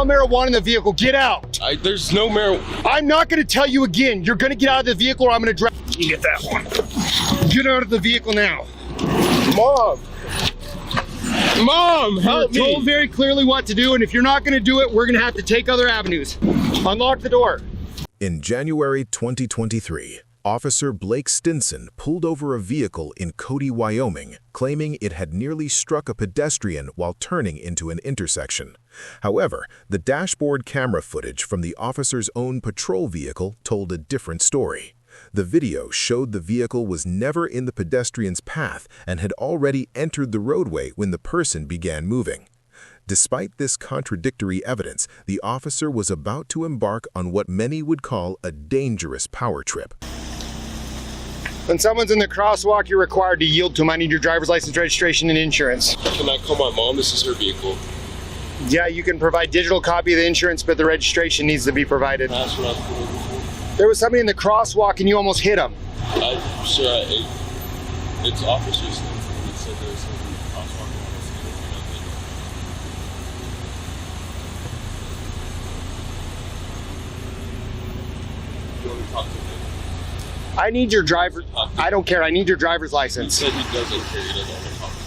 smell marijuana in the vehicle. Get out. There's no marijuana. I'm not going to tell you again. You're going to get out of the vehicle or I'm going to drag. You get that one. Get out of the vehicle now. Mom, help me. You're told very clearly what to do, and if you're not going to do it, we're going to have to take other avenues. Unlock the door. In January 2023, Officer Blake Stinson pulled over a vehicle in Cody, Wyoming, claiming it had nearly struck a pedestrian while turning into an intersection. However, the dashboard camera footage from the officer's own patrol vehicle told a different story. The video showed the vehicle was never in the pedestrian's path and had already entered the roadway when the person began moving. Despite this contradictory evidence, the officer was about to embark on what many would call a dangerous power trip. When someone's in the crosswalk, you're required to yield to them. I need your driver's license, registration, and insurance. Can I call my mom? This is her vehicle. Yeah, you can provide digital copy of the insurance, but the registration needs to be provided. That's what I was doing before. There was somebody in the crosswalk and you almost hit him. It's officers. He said there was something in the crosswalk. You want me to talk to him? I need your driver. I don't care. I need your driver's license. He said he doesn't care. He doesn't want to talk to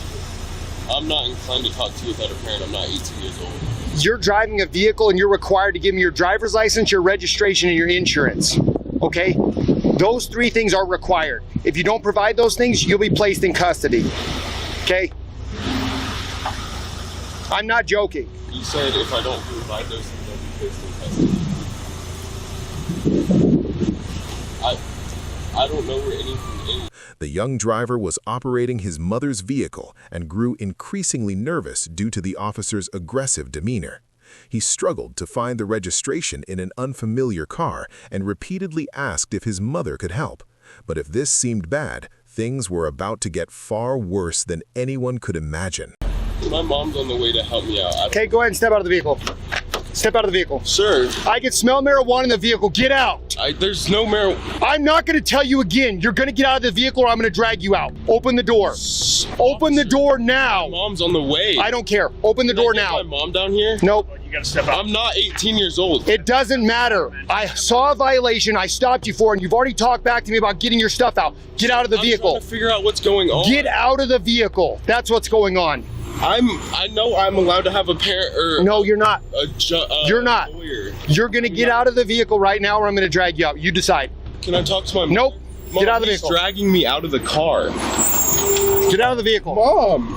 you. I'm not inclined to talk to you without a parent. I'm not 18 years old. You're driving a vehicle and you're required to give me your driver's license, your registration, and your insurance. Okay? Those three things are required. If you don't provide those things, you'll be placed in custody. Okay? I'm not joking. You said if I don't provide those things, I'll be placed in custody. I don't know where anything is. The young driver was operating his mother's vehicle and grew increasingly nervous due to the officer's aggressive demeanor. He struggled to find the registration in an unfamiliar car and repeatedly asked if his mother could help. But if this seemed bad, things were about to get far worse than anyone could imagine. My mom's on the way to help me out. Okay, go ahead and step out of the vehicle. Step out of the vehicle. Sir. I can smell marijuana in the vehicle. Get out. There's no marijuana. I'm not going to tell you again. You're going to get out of the vehicle or I'm going to drag you out. Open the door. Open the door now. My mom's on the way. I don't care. Open the door now. My mom down here? Nope. You got to step out. I'm not 18 years old. It doesn't matter. I saw a violation. I stopped you for it, and you've already talked back to me about getting your stuff out. Get out of the vehicle. I'm trying to figure out what's going on. Get out of the vehicle. That's what's going on. I know I'm allowed to have a parent or no, you're not. You're not. Lawyer. You're gonna get out of the vehicle right now, or I'm gonna drag you out. You decide. Can I talk to my mom? Nope. Mom, get out of the vehicle. He's dragging me out of the car. Get out of the vehicle. Mom.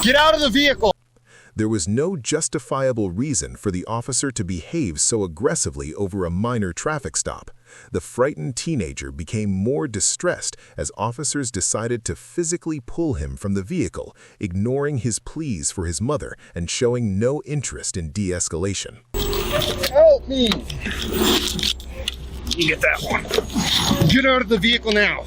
Get out of the vehicle. There was no justifiable reason for the officer to behave so aggressively over a minor traffic stop. The frightened teenager became more distressed as officers decided to physically pull him from the vehicle, ignoring his pleas for his mother and showing no interest in de-escalation. Help me! You get that one. Get out of the vehicle now.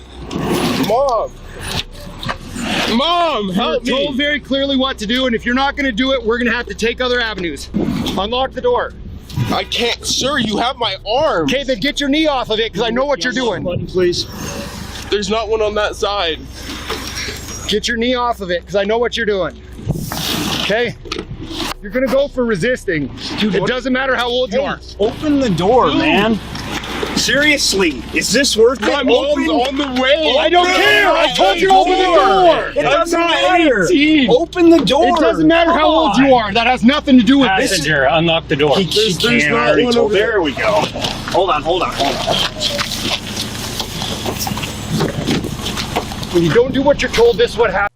Mom, help me! You're told very clearly what to do, and if you're not going to do it, we're going to have to take other avenues. Unlock the door. I can't, sir. You have my arm. Okay, then get your knee off of it, because I know what you're doing. Button, please. There's not one on that side. Get your knee off of it, because I know what you're doing. Okay? You're going to go for resisting. Dude, it doesn't matter how old you are. Open the door, man. Seriously, is this worth it? My mom's on the way. I don't care. I told you to open the door. It doesn't matter. 18. Open the door. It doesn't matter how old you are. That has nothing to do with this. Passenger, unlock the door. There's can't not already one told. over there. There we go. Hold on. When you don't do what you're told, this is what happens.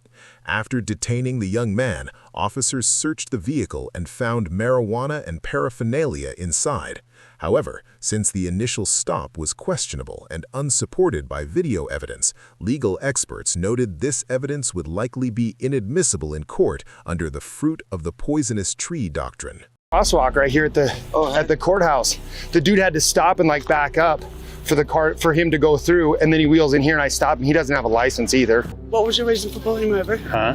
After detaining the young man, officers searched the vehicle and found marijuana and paraphernalia inside. However, since the initial stop was questionable and unsupported by video evidence, legal experts noted this evidence would likely be inadmissible in court under the fruit of the poisonous tree doctrine. Crosswalk right here at the courthouse. The dude had to stop and like back up for him to go through, and then he wheels in here and I stop him. He doesn't have a license either. What was your reason for pulling him over? Huh?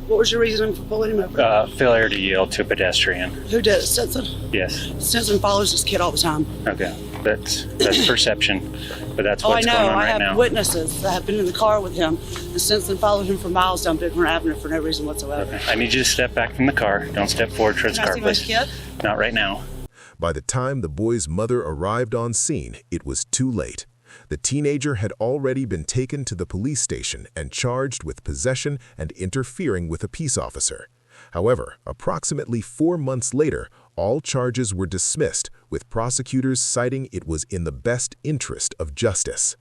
What was your reason for pulling him over? Failure to yield to a pedestrian. Who did it? Stinson? Yes. Stinson follows this kid all the time. Okay. That's perception, but that's Oh, I what's know. going on I right have now. witnesses that have been in the car with him and since then followed him for miles down Bickmore Avenue for no reason whatsoever. I need you to step back from the car. Don't step forward towards the Can I car, see my please. kid? Not right now. By the time the boy's mother arrived on scene, it was too late. The teenager had already been taken to the police station and charged with possession and interfering with a peace officer. However, approximately 4 months later, all charges were dismissed, with prosecutors citing it was in the best interest of justice.